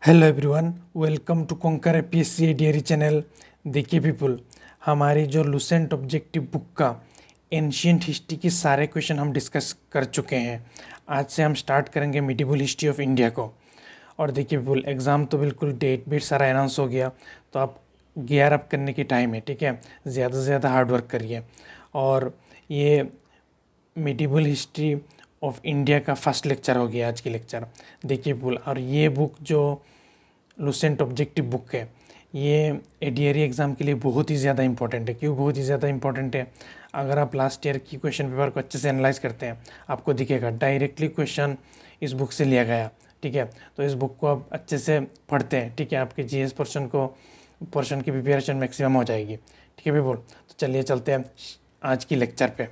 Hello everyone, welcome to conquer APSC diary channel. देखिए people, हमारी जो लुसेंट ऑब्जेक्टिव बुक का एंशियंट हिस्ट्री के सारे क्वेश्चन हम डिस्कस कर चुके हैं। आज से हम स्टार्ट करेंगे मिडिवल हिस्ट्री ऑफ इंडिया को। और देखिए पीपल, एग्ज़ाम तो बिल्कुल डेट वेट सारा अनाउंस हो गया, तो आप गियर अप करने की टाइम है। ठीक है, ज़्यादा से ज़्यादा हार्ड वर्क करिए। और ये मिडिवल हिस्ट्री ऑफ इंडिया का फर्स्ट लेक्चर हो गया आज की लेक्चर। देखिए पीपल, और ये बुक जो लुसेंट ऑब्जेक्टिव बुक है, ये एडीआरई एग्ज़ाम के लिए बहुत ही ज़्यादा इंपॉर्टेंट है। क्यों बहुत ही ज़्यादा इंपॉर्टेंट है? अगर आप लास्ट ईयर की क्वेश्चन पेपर को अच्छे से एनालाइज करते हैं, आपको दिखेगा डायरेक्टली क्वेश्चन इस बुक से लिया गया। ठीक है, तो इस बुक को आप अच्छे से पढ़ते हैं, ठीक है, आपके जीएस पोर्शन की प्रिपरेशन मैक्सिमम हो जाएगी। ठीक है पीपल, तो चलिए चलते हैं आज की लेक्चर पे।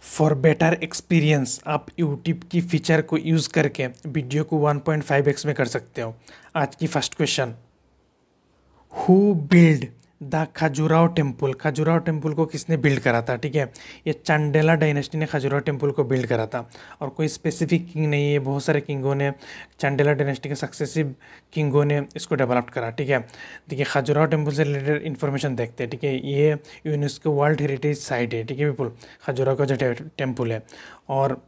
फॉर बेटर एक्सपीरियंस आप यूट्यूब की फीचर को यूज़ करके वीडियो को 1.5x में कर सकते हो। आज की first question, who build the Khajuraho temple? Khajuraho temple को किसने बिल्ड करा था? ठीक है, ये चांडेला डायनेस्टी ने खजुराहो टेम्पल को बिल्ड करा था। और कोई स्पेसिफिक किंग नहीं है, बहुत सारे किंगों ने, चांडेला डायनेस्टी के सक्सेसिव किंगों ने इसको डेवलप करा। ठीक है, देखिए खजुराहो टेम्पल से रिलेटेड इन्फॉर्मेशन देखते हैं। ठीक है, ये यूनेस्को वर्ल्ड हेरिटेज साइट है। ठीक है पीपल, खजुराहो का जो टेम्पल है, और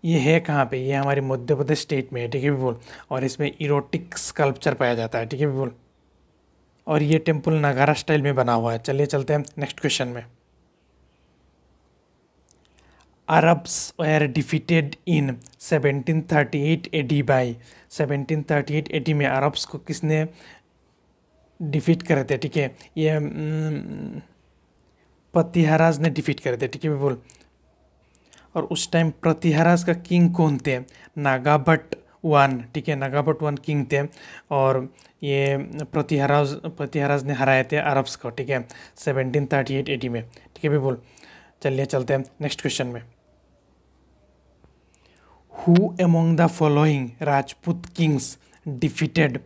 ये है कहाँ पे? ये हमारे मध्य प्रदेश स्टेट में है। ठीक है पीपल, और इसमें इरोटिक स्कल्पचर पाया जाता है। ठीक है पीपल, और ये टेम्पल नगारा स्टाइल में बना हुआ है। चलिए चलते हैं नेक्स्ट क्वेश्चन में। Arabs were defeated in 1738 AD by 1738 AD में अरब्स को किसने डिफीट करे थे? ठीक है, ये प्रतिहाराज ने डिफीट करे थे। ठीक है पीपल, और उस टाइम प्रतिहाराज का किंग कौन थे? नागाभट्ट वन। ठीक है, नागाभट्ट वन किंग थे, और ये प्रतिहाराज ने हराए थे अरब्स को। ठीक है, 1738 एडी में। ठीक है पीपल, चलिए चलते हैं नेक्स्ट क्वेश्चन में। Who among the following Rajput kings defeated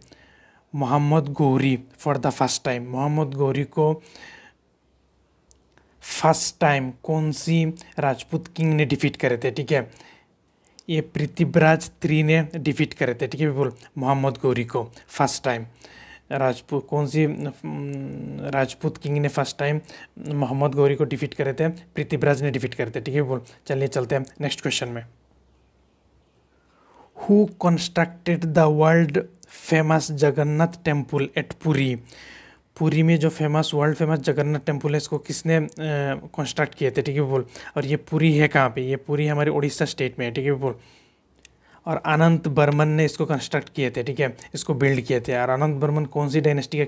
Mohammad Ghori for the first time? Mohammad Ghori को फर्स्ट टाइम कौन सी राजपूत किंग ने डिफीट करे थे? ठीक है, ये पृथ्वीराज III ने डिफीट करे थे। ठीक है पीपल, मोहम्मद गौरी को फर्स्ट टाइम राजपूत, कौन सी राजपूत किंग ने फर्स्ट टाइम मोहम्मद गौरी को डिफीट करे थे? पृथ्वीराज ने डिफीट करे थे। ठीक है पीपल, चलिए चलते हैं नेक्स्ट क्वेश्चन में। Who constructed the world famous Jagannath temple at Puri? Puri में जो वर्ल्ड फेमस जगन्नाथ टेम्पल है, इसको किसने कंस्ट्रक्ट किए थे? ठीक है पीपल, और ये पुरी है कहाँ पे? ये पुरी हमारे उड़ीसा स्टेट में है। ठीक है पीपल, और अनंत बर्मन ने इसको कंस्ट्रक्ट किए थे। ठीक है, इसको बिल्ड किए थे। और अनंत बर्मन कौन सी डायनेस्टी का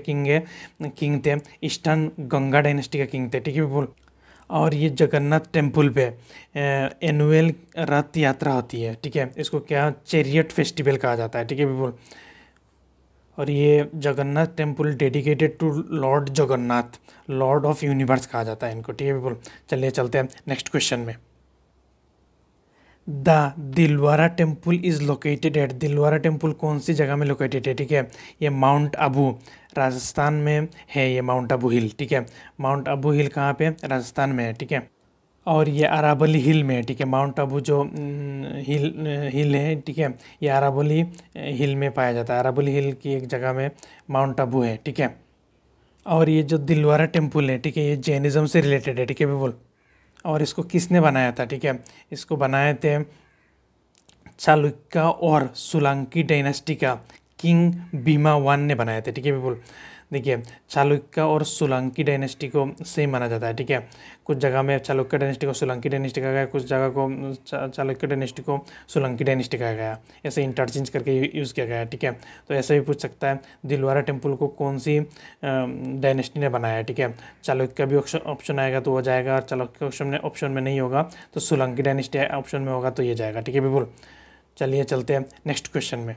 किंग थे? ईस्टर्न गंगा डायनेस्टी का किंग थे। ठीक है पीपल, और ये जगन्नाथ टेम्पल पे एनुअल रथ यात्रा होती है। ठीक है, इसको क्या चैरियट फेस्टिवल कहा जाता है। ठीक है पीपल, और ये Jagannath temple dedicated to lord Jagannath, lord of universe कहा जाता है इनको। ठीक है पीपल, चलिए चलते हैं नेक्स्ट क्वेश्चन में। The Dilwara temple is located at? Dilwara temple कौन सी जगह में लोकेटेड है? ठीक है, ये माउंट आबू राजस्थान में है। ये माउंट आबू हिल। ठीक है, माउंट आबू हिल कहाँ पे? राजस्थान में है। ठीक है, और ये अरावली हिल में है। ठीक है, माउंट आबू जो हिल है, ठीक है, ये अरावली हिल में पाया जाता है। अरावली हिल की एक जगह में माउंट आबू है। ठीक है, और ये जो दिलवारा टेम्पल है, ठीक है, ये जैनिज़्म से रिलेटेड है। ठीक है पीपल, और इसको किसने बनाया था? ठीक है, इसको बनाए थे चालुक्य और सोलंकी डायनेस्टी का किंग भीमा वन ने बनाए थे। ठीक है पीपल, देखिए चालुक्य और सोलंकी डायनेस्टी को सेम माना जाता है। ठीक है, कुछ जगह में चालुक्य डायनेस्टी को सोलंकी डायनेस्टी कहा गया, कुछ जगह को चालुक्य डायनेस्टी को सोलंकी डायनेस्टी कहा गया, ऐसे इंटरचेंज करके यूज़ किया गया है। ठीक है, तो ऐसा भी पूछ सकता है, दिलवारा टेम्पल को कौन सी डायनेस्टी ने बनाया है? ठीक है, चालुक्य भी ऑप्शन आएगा तो हो जाएगा, चालुक्य ऑप्शन में नहीं होगा तो सोलंकी डायनेस्टी ऑप्शन में होगा तो ये जाएगा। ठीक है पीपल, चलिए चलते हैं नेक्स्ट क्वेश्चन में।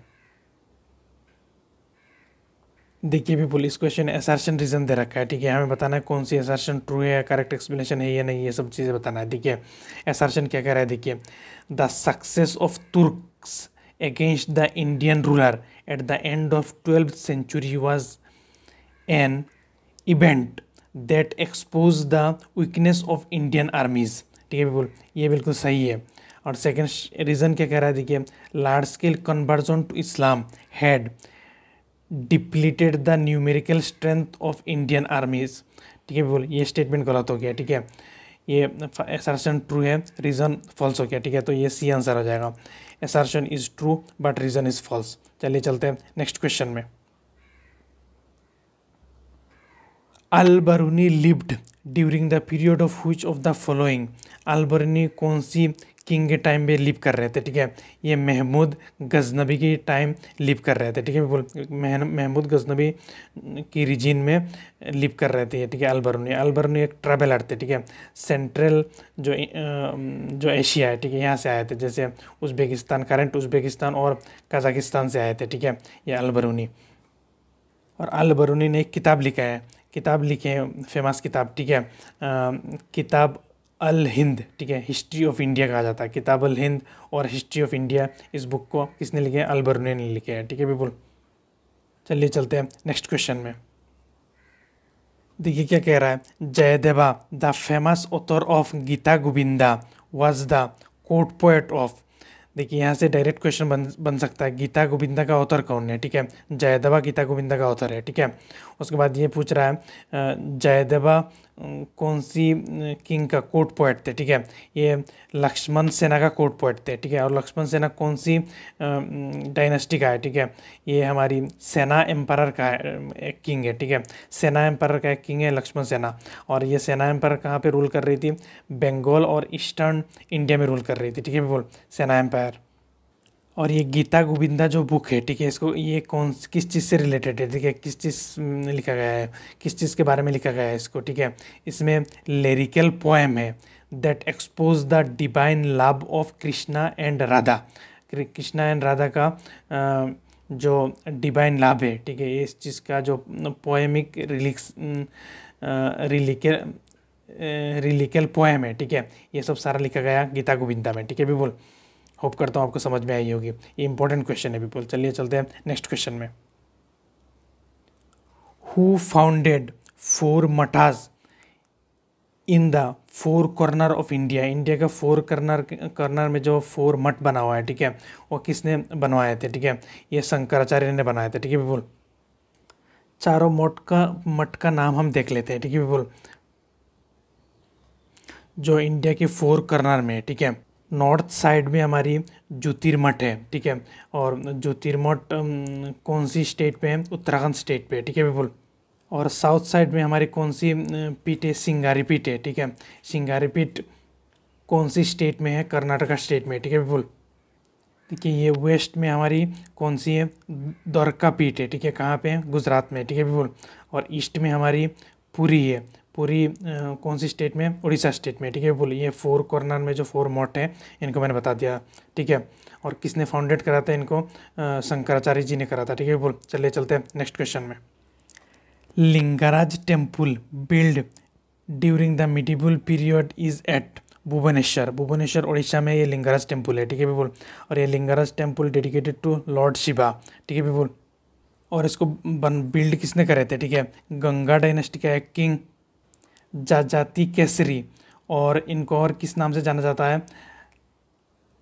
देखिए पीपल, इस क्वेश्चन असर्शन रीजन दे रखा है। ठीक है, हमें बताना है कौन सी असर्शन ट्रू है, करेक्ट एक्सप्लेनेशन है या नहीं, ये सब चीज़ें बताना है। देखिए असर्शन क्या कह रहा है, देखिए the success of Turks against the Indian ruler at the end of 12th century was an event that exposed the weakness of Indian armies। ठीक है पीपल, ये बिल्कुल सही है। और सेकंड रीज़न क्या कह रहा है, देखिए large scale conversion to Islam had depleted the numerical strength of Indian armies. ठीक है बोल, ये स्टेटमेंट गलत हो गया। ठीक है, ये असर्शन ट्रू है, रीज़न फॉल्स हो गया। ठीक है, तो ये सी आंसर हो जाएगा। Assertion is true but reason is false. चलिए चलते हैं नेक्स्ट क्वेश्चन में। Al Biruni lived during the period of which of the following. Al Biruni कौन सी किंग के टाइम पे लिव कर रहे थे? ठीक है, ये महमूद गजनबी की टाइम लिव कर रहे थे। ठीक है, बोल महमूद गजनबी की रीजन में लिव कर रहे थे। ठीक है, अल बरूनी एक ट्रैवलर थे। ठीक है, सेंट्रल जो एशिया है, ठीक है, यहाँ से आए थे, जैसे उज़्बेकिस्तान, करंट उज़्बेकिस्तान और कज़ाकिस्तान से आए थे। ठीक है, ये अल बरूनी। और अल बरूनी ने एक किताब लिखे हैं, फेमस किताब। ठीक है, किताब अल हिंद। ठीक है, हिस्ट्री ऑफ इंडिया कहा जाता है। किताब अल हिंद और हिस्ट्री ऑफ इंडिया, इस बुक को किसने लिखे हैं? अल बरूनी ने लिखे हैं। ठीक है बिल्कुल। चलिए चलते हैं नेक्स्ट क्वेश्चन में। देखिए क्या कह रहा है, Jayadeva the famous author of Gita Govinda was the court poet of. देखिए यहाँ से डायरेक्ट क्वेश्चन बन सकता है, गीता गोविंदा का ऑथर कौन है? ठीक है, जयदेवा गीता गोविंदा का ऑथर है। ठीक है, उसके बाद ये पूछ रहा है जयदेवा कौन सी किंग का कोर्ट पोएट थे? ठीक है, ये लक्ष्मण सेना का कोर्ट पोएट थे। ठीक है, और लक्ष्मण सेना कौन सी डायनेस्टी का है? ठीक है, ये हमारी सेना एम्पायर का एक किंग है। ठीक है, सेना एम्पायर का एक किंग है लक्ष्मण सेना। और ये सेना एम्पायर कहाँ पे रूल कर रही थी? बंगाल और ईस्टर्न इंडिया में रूल कर रही थी। ठीक है बोल, सेना एम्पायर। और ये गीता गोविंदा जो बुक है, ठीक है, इसको ये किस चीज़ से रिलेटेड है? ठीक है, किस चीज़ में लिखा गया है, किस चीज़ के बारे में लिखा गया है इसको? ठीक है, इसमें लिरिकल पोएम है that expose the divine love of Krishna and Radha. Krishna and Radha का जो डिवाइन लव है, ठीक है, इस चीज़ का जो पोएमिक रिलिकल पोएम है, ठीक है, ये सब सारा लिखा गया गीता गोविंदा में। ठीक है बिल्कुल, होप करता हूँ आपको समझ में आई होगी। ये इंपॉर्टेंट क्वेश्चन है बिल्कुल। चलिए चलते हैं नेक्स्ट क्वेश्चन में। Who founded 4 mathas in the 4 corner of India. India का 4 कॉर्नर में जो 4 मठ बना हुआ है, ठीक है, वो किसने बनवाए थे? ठीक है, ये शंकराचार्य ने बनाए थे। ठीक है बिल्कुल। चारों मठ का नाम हम देख लेते हैं। ठीक है बिल्कुल, जो इंडिया के 4 कॉर्नर में, ठीक है, नॉर्थ साइड में हमारी ज्योतिर्मठ है। ठीक है, और ज्योतिर्मठ कौन सी स्टेट पे है? उत्तराखंड स्टेट पे है। ठीक है बिल्कुल। और साउथ साइड में हमारी कौन सी पीठ है? सिंगारी पीठ है। ठीक है, सिंगारी पीठ कौन सी स्टेट में है? कर्नाटका स्टेट में। ठीक है बिल्कुल। देखिए ये वेस्ट में हमारी कौन सी है? द्वारका पीठ है। ठीक है, कहाँ पे है? गुजरात में। ठीक है बिल्कुल। और ईस्ट में हमारी पुरी है। पूरी कौन सी स्टेट में? उड़ीसा स्टेट में। ठीक है बोलिए, ये 4 कॉर्नर में जो 4 मठ है इनको मैंने बता दिया। ठीक है, और किसने फाउंडेड करा था इनको? शंकराचार्य जी ने करा था। ठीक है बोल, चलिए चलते हैं नेक्स्ट क्वेश्चन में। Lingaraj temple build during the medieval period is at Bhubaneswar. Bhubaneswar Orissa में ये लिंगराज टेम्पल है। ठीक है बोल, और ये Lingaraj temple dedicated to lord Shiva. ठीक है बोल, और इसको बिल्ड किसने करे थे? ठीक है, गंगा डायनेस्टी का एक किंग जाजाति केसरी, और इनको और किस नाम से जाना जाता है?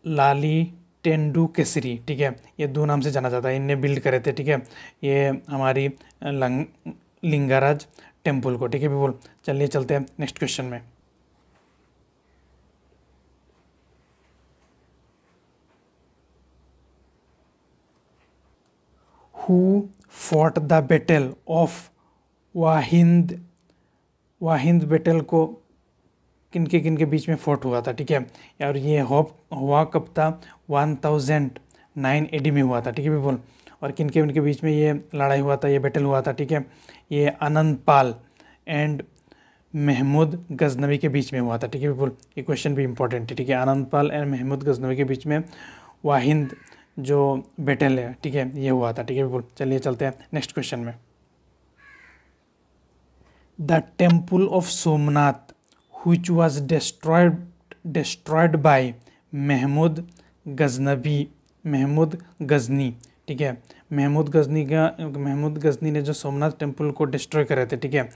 लाली टेंडू केसरी। ठीक है, ये 2 नाम से जाना जाता है, इनने बिल्ड करे थे। ठीक है, ये हमारी लिंगराज टेम्पल को। ठीक है बोल, चलिए चलते हैं नेक्स्ट क्वेश्चन में। Who fought the battle of Waihind battle को किनके बीच में फोर्ट हुआ था? ठीक है, और ये हुआ कब था? 1009 AD में हुआ था। ठीक है बोल, और किनके बीच में ये लड़ाई हुआ था, ये बैटल हुआ था? ठीक है, ये आनंद पाल एंड महमूद गजनवी के बीच में हुआ था। ठीक है बोल, ये क्वेश्चन भी इंपॉर्टेंट है। ठीक है, आनंद पाल एंड महमूद गजनवी के बीच में वाहिंद जो बैटल है, ठीक है, ये हुआ था। ठीक है बोल, चलिए चलते हैं नेक्स्ट क्वेश्चन में। The temple of Somnath which was destroyed by Mahmud Ghazni. ठीक है, महमूद गजनी ने जो सोमनाथ टेम्पल को डिस्ट्रॉय करे थे, ठीक है,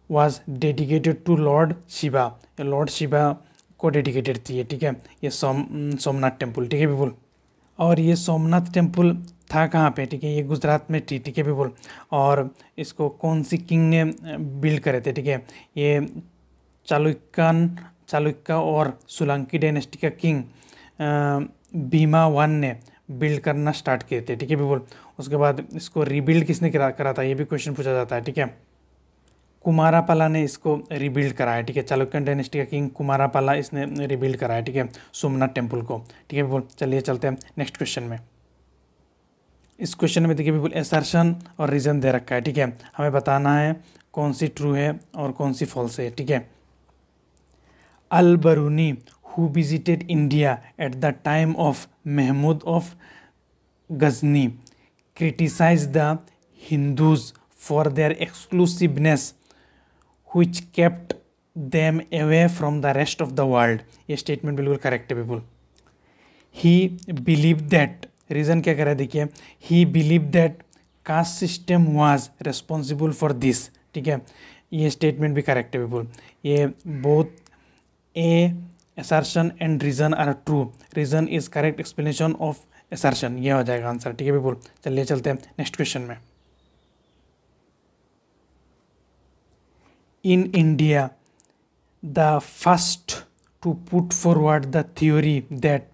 was dedicated to Lord Shiva. Lord Shiva को डेडिकेटेड थी, ठीक है, ये सोमनाथ टेम्पल, ठीक है पीपल। और ये सोमनाथ टेम्पल था कहाँ पे, ठीक है, ये गुजरात में थी, ठीक है पीपल। और इसको कौन सी किंग ने बिल्ड करे थे, ठीक है, ये चालुक्य और सोलंकी डायनेस्टी का किंग भीमा वन ने बिल्ड करना स्टार्ट किए थे, ठीक है पीपल। उसके बाद इसको रीबिल्ड किसने करा था, ये भी क्वेश्चन पूछा जाता है, ठीक है। कुमारापाला ने इसको रिबिल्ड कराया, ठीक है, चालुक्य डायनेस्टी का किंग कुमारापाला इसने रिबिल्ड कराया, ठीक है, सोमनाथ टेम्पल को, ठीक है पीपल। चलिए चलते हैं नेक्स्ट क्वेश्चन में। इस क्वेश्चन में देखिए पीपल एसर्शन और रीजन दे रखा है, ठीक है, हमें बताना है कौन सी ट्रू है और कौन सी फॉल्स है, ठीक है। अल बरूनी who visited India at the time of Mahmud of Ghazni criticized the Hindus for their exclusiveness which kept them away from the rest of the world। ये स्टेटमेंट बिल्कुल करेक्ट है people. He believe that, reason क्या कह रहा है देखिए, ही believe that caste system was responsible for this, ठीक है, ये स्टेटमेंट भी करेक्ट है पीपल। ये both A assertion and reason are true, reason is correct explanation of assertion, ये हो जाएगा आंसर, ठीक है पीपल। चलिए चलते हैं नेक्स्ट क्वेश्चन में। In India the first to put forward the theory that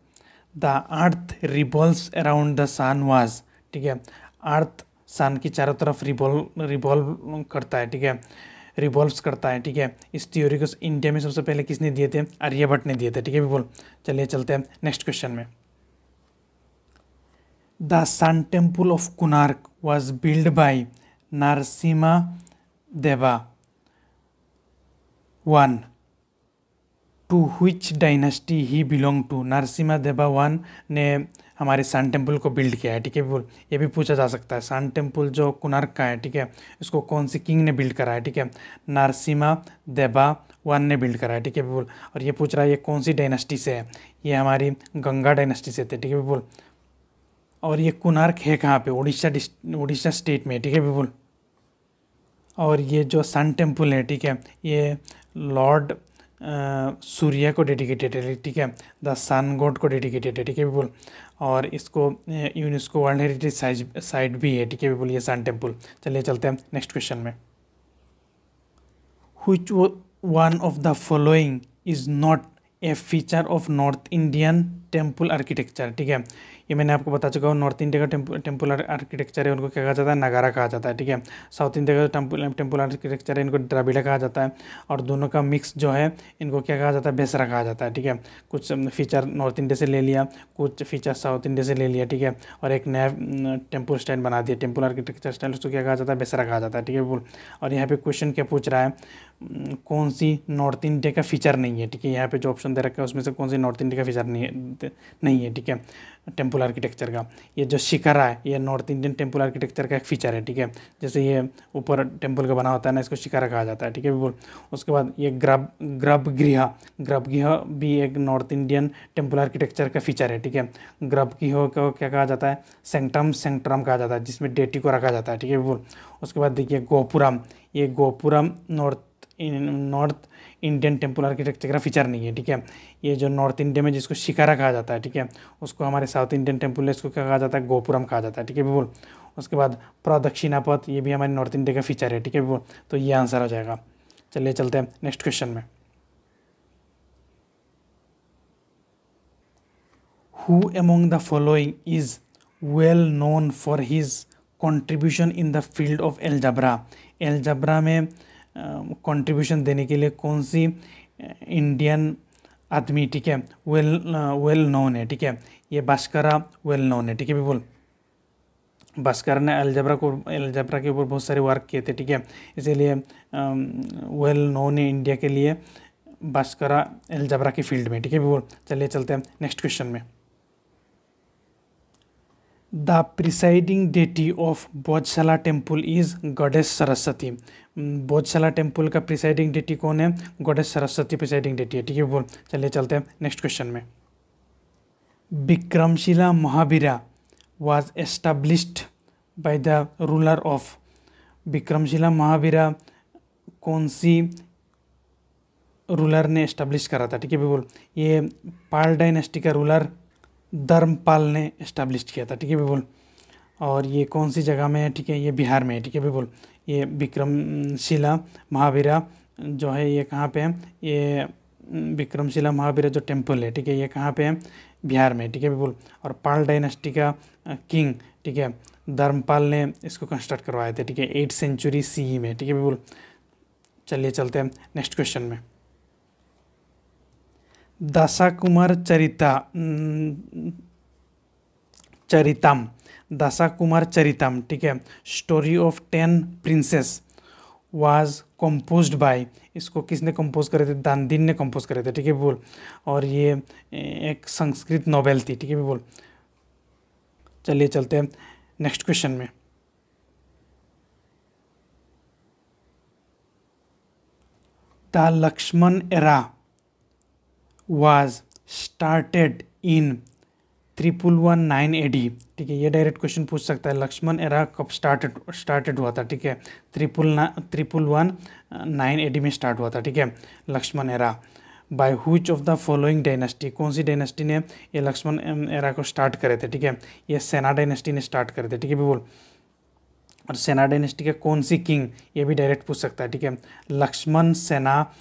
the earth revolves around the sun was, ठीक है, अर्थ सन की चारों तरफ रिवॉल्व करता है, ठीक है, रिवॉल्व्स करता है, ठीक है। इस थ्योरी को इंडिया में सबसे पहले किसने दिए थे, आर्यभट्ट ने दिए थे, ठीक है पीपल। चलिए चलते हैं नेक्स्ट क्वेश्चन में। The sun temple of Konark was build by Narasimha Deva one, to which dynasty he belong to. Narasimha Deva one ने हमारे सन टेम्पल को बिल्ड किया है, ठीक है पीपल। ये भी पूछा जा सकता है, सन टेम्पल जो कोणार्क का है, ठीक है, इसको कौन सी किंग ने बिल्ड करा है, ठीक है, नरसिम्हा देवा वन ने बिल्ड करा है, ठीक है पीपल। और ये पूछ रहा है ये कौन सी डायनेस्टी से है, ये हमारी गंगा डायनेस्टी से थे, ठीक है पीपल। और ये कोणार्क है कहाँ पे, उड़ीसा स्टेट में, ठीक है पीपल। और ये जो सन टेम्पल है, ठीक है, ये लॉर्ड सूर्य को डेडिकेटेड है, ठीक है, द सन गॉड को डेडिकेटेड है, ठीक है पीपल। और इसको यूनेस्को वर्ल्ड हेरिटेज साइट भी है, ठीक है पीपल, ये सन टेम्पल। चलिए चलते हैं नेक्स्ट क्वेश्चन में। Which one of the following is not a feature of north Indian temple architecture, ठीक है, ये मैंने आपको बता चुका हूँ। नॉर्थ इंडिया का टेम्पल आर्किटेक्चर है, उनको क्या कहा जाता है, नगारा कहा जाता है, ठीक है। साउथ इंडिया का टेम्पल आर्किटेक्चर है, इनको द्रविड़ा कहा जाता है। और दोनों का मिक्स जो है इनको क्या कहा जाता है, बेसरा कहा जाता है, ठीक है। कुछ फीचर नॉर्थ इंडिया से ले लिया, कुछ फीचर साउथ इंडिया से ले लिया, ठीक है, और एक नया टेम्पल स्टाइल बना दिया, टेम्पल आर्किटेक्चर स्टाइल, उसको क्या कहा जाता है, बेसरा कहा जाता है, ठीक है बिल्कुल। और यहाँ पे क्वेश्चन क्या पूछ रहा है, कौन सी नॉर्थ इंडिया का फीचर नहीं है, ठीक है, यहाँ पे जो ऑप्शन दे रखा है उसमें से कौन सी नॉर्थ इंडिया का फीचर नहीं है, ठीक है, टेम्पल आर्किटेक्चर का। ये जो शिकारा है ये नॉर्थ इंडियन टेम्पल आर्किटेक्चर का एक फीचर है, ठीक है, जैसे ये ऊपर टेम्पल का बना होता है ना, इसको शिकारा कहा जाता है, ठीक है बिल्कुल। उसके बाद ये गर्भगृह भी एक नॉर्थ इंडियन टेम्पल आर्किटेक्चर का फीचर है, ठीक है। गर्भगृह को क्या कहा जाता है, सेंक्टरम कहा जाता है, जिसमें डेटी को रखा जाता है, ठीक है बिल्कुल। उसके बाद देखिए गोपुरम, ये gopuram north Indian temple architecture का फीचर नहीं है, ठीक है। ये जो नॉर्थ इंडिया में जिसको शिकारा कहा जाता है, ठीक है, उसको हमारे साउथ इंडियन टेम्पल है, इसको क्या कहा जाता है, गोपुरम कहा जाता है, ठीक है बिल्कुल। उसके बाद प्रदक्षिणापथ, ये भी हमारे नॉर्थ इंडिया का फीचर है, ठीक है बिल्कुल। तो ये आंसर हो जाएगा। चलिए चलते हैं नेक्स्ट क्वेश्चन में। Who among the following is well known for his contribution in the field of algebra. Algebra में कंट्रीब्यूशन देने के लिए कौन सी इंडियन आदमी, ठीक है, वेल नोन है, ठीक है, ये भास्करा वेल नोन है, ठीक है बिल्कुल। भास्कर ने एलजब्रा के ऊपर बहुत सारे वर्क किए थे, ठीक है, इसीलिए वेल नोन है इंडिया के लिए भास्करा एलजब्रा की फील्ड में, ठीक है बिल्कुल। चलिए चलते हैं नेक्स्ट क्वेश्चन में। The presiding deity of Bodhshala temple is goddess Saraswati. Bodhshala temple का प्रिसाइडिंग डेटी कौन है, गॉडेस सरस्वती प्रिसाइडिंग डेटी है, ठीक है बोल। चलिए चलते हैं नेक्स्ट क्वेश्चन में। Vikramshila Mahavira was established by the ruler of. Vikramshila Mahavira कौन सी रूलर ने एस्टेब्लिश करा था, ठीक है बिल्कुल। ये पाल डायनेस्टी का रूलर धर्मपाल ने एस्टेब्लिश किया था, ठीक है बिल्कुल। और ये कौन सी जगह में है, ठीक है, ये बिहार में है, ठीक है बिल्कुल। ये विक्रमशिला महावीरा जो है ये कहाँ पे है, ये विक्रमशिला महावीरा जो टेम्पल है, ठीक है, ये कहाँ पे है, बिहार में, ठीक है बिल्कुल। और पाल डायनेस्टी का किंग, ठीक है, धर्मपाल ने इसको कंस्ट्रक्ट करवाए थे, ठीक है, 8th सेंचुरी CE में, ठीक है बिल्कुल। चलिए चलते हैं नेक्स्ट क्वेश्चन में। दशाकुमार दशाकुमार चरितम, ठीक है, story of 10 princess was composed bye, इसको किसने कंपोज करे थे, दानदीन ने कंपोज करे थे, ठीक है बोल। और ये एक संस्कृत नॉवेल थी, ठीक है बोल। चलिए चलते हैं नेक्स्ट क्वेश्चन में। The Lakshman era was started in 1119 AD, ठीक है, ये डायरेक्ट क्वेश्चन पूछ सकता है, लक्ष्मण एरा कब स्टार्टेड हुआ था, ठीक है, 1119 AD में स्टार्ट हुआ था, ठीक है, Lakshman era. By which of the following dynasty, कौन सी डायनेस्टी ने ये लक्ष्मण एरा को स्टार्ट करे थे, ठीक है, ये सेना डायनेस्टी ने स्टार्ट करे थे, ठीक है बोल। और सेना डायनेस्टी का कौन सी किंग, ये भी डायरेक्ट पूछ सकता है, ठीक है, लक्ष्मण सेना,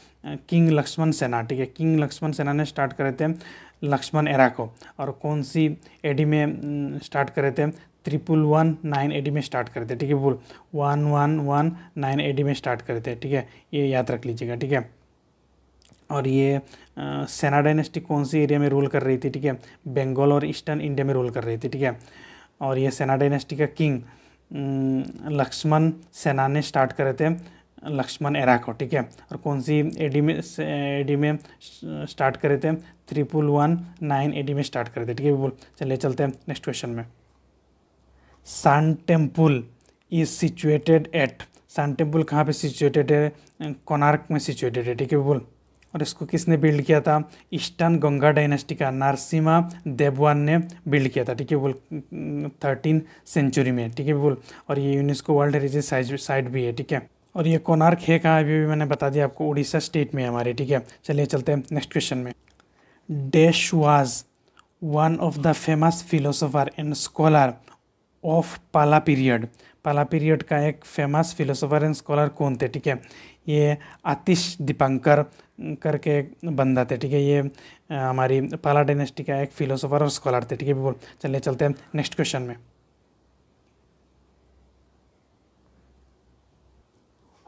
किंग लक्ष्मण सेना, ठीक है, किंग लक्ष्मण सेना ने स्टार्ट करे थे लक्ष्मण एरा को। और कौन सी एडी में स्टार्ट करे थे, 1119 AD में स्टार्ट करे थे, ठीक है बोल, 1119 AD में स्टार्ट करे थे, ठीक है, ये याद रख लीजिएगा, ठीक है। और ये सेना डायनेस्टी कौन सी एरिया में रूल कर रही थी, ठीक है, बंगाल और ईस्टर्न इंडिया में रूल कर रही थी, ठीक है। और ये सेना डायनेस्टी का किंग लक्ष्मण सेना ने स्टार्ट करे थे लक्ष्मण एरा को, ठीक है। और कौन सी एडी में स्टार्ट करे थे, 1119 AD में स्टार्ट करे थे, ठीक है बोल। चलिए चलते हैं नेक्स्ट क्वेश्चन में। Sun temple is situated at, sun temple कहाँ पे सिचुएटेड है, कोणार्क में सिचुएटेड है, ठीक है बोल। और इसको किसने बिल्ड किया था, ईस्टर्न गंगा डायनेस्टी का नरसिम्हा देववान ने बिल्ड किया था, ठीक है बोल, 13th सेंचुरी में, ठीक है बोल। और ये यूनेस्को वर्ल्ड हेरिटेज साइट भी है, ठीक है। और ये कोणार्क है कहाँ, अभी भी मैंने बता दिया आपको, उड़ीसा स्टेट में है हमारे, ठीक है। चलिए चलते हैं नेक्स्ट क्वेश्चन में। Dash was one of the famous philosopher and scholar of पाला पीरियड, पाला पीरियड का एक फेमस फिलोसोफर एंड स्कॉलर कौन थे, ठीक है, ये आतिश दीपंकर करके एक बंदा थे, ठीक है, ये हमारी पाला डायनेस्टी का एक फिलोसोफर और स्कॉलर थे, ठीक है बोल। चलिए चलते हैं नेक्स्ट क्वेश्चन में।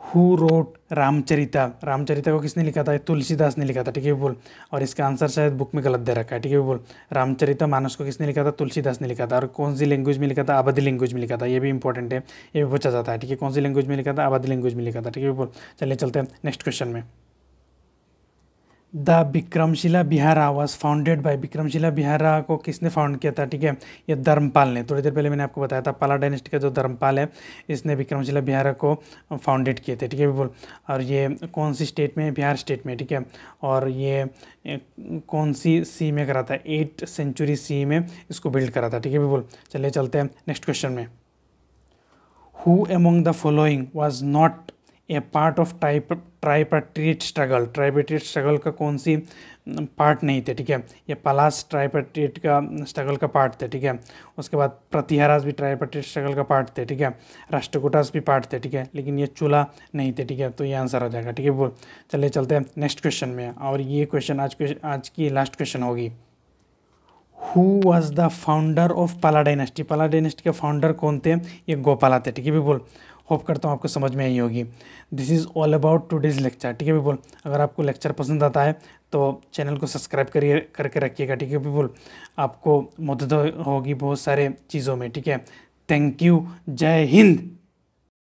हु रोट रामचरिता, रामचरिता को किसने लिखा था, तुलसीदास ने लिखा था, ठीक है बोल। और इसका आंसर शायद बुक में गलत दे रखा है, ठीक है बोल। रामचरिता मानस को किसने लिखा था, तुलसीदास ने लिखा था। और कौन सी लैंग्वेज में लिखा था, अवधी लैंग्वेज में लिखा था, ये भी इंपॉर्टेंट है, ये भी पूछा जाता है, ठीक है, कौन सी लैंग्वेज में लिखा था, अवधी लैंग्वेज में लिखा था, ठीक है बोल। चलिए चलते हैं नेक्स्ट क्वेश्चन में। The Vikramshila Vihara was founded by, Vikramshila Vihara को किसने फाउंड किया था, ठीक है, ये धर्मपाल ने। थोड़ी देर पहले मैंने आपको बताया था, पाला डायनेस्टी का जो धर्मपाल है इसने विक्रमशिला बिहारा को फाउंडेड किए थे, ठीक है बोल। और ये कौन सी स्टेट में, बिहार स्टेट में, ठीक है। और ये कौन सी सी में करा था, 8th सेंचुरी CE में इसको बिल्ड करा था, ठीक है बोल। चलिए चलते हैं नेक्स्ट क्वेश्चन में। Who among the following was not a part of tripartite struggle, tripartite struggle का कौन सी पार्ट नहीं थे, ठीक है, ये पलास ट्राइपेट्रिएट का स्ट्रगल का पार्ट थे, ठीक है। उसके बाद प्रतिहारास भी ट्राइपेट्रिएट स्ट्रगल का पार्ट थे, ठीक है। राष्ट्रकूटास भी पार्ट थे, ठीक है, लेकिन ये चूल्हा नहीं थे, ठीक है। तो ये आंसर हो जाएगा, ठीक है बोल। चलिए चलते हैं नेक्स्ट क्वेश्चन में। और ये क्वेश्चन आज की लास्ट क्वेश्चन होगी। Who was the founder of पाला डायनेस्टी, पाला डायनेस्टी के फाउंडर कौन थे, ये गोपाला थे, ठीक है बोल। होप करता हूँ आपको समझ में आई होगी। This is all about today's lecture, ठीक है बोल। अगर आपको लेक्चर पसंद आता है तो चैनल को सब्सक्राइब करके रखिएगा, ठीक है बोल। आपको मदद होगी बहुत सारे चीज़ों में, ठीक है। थैंक यू, जय हिंद।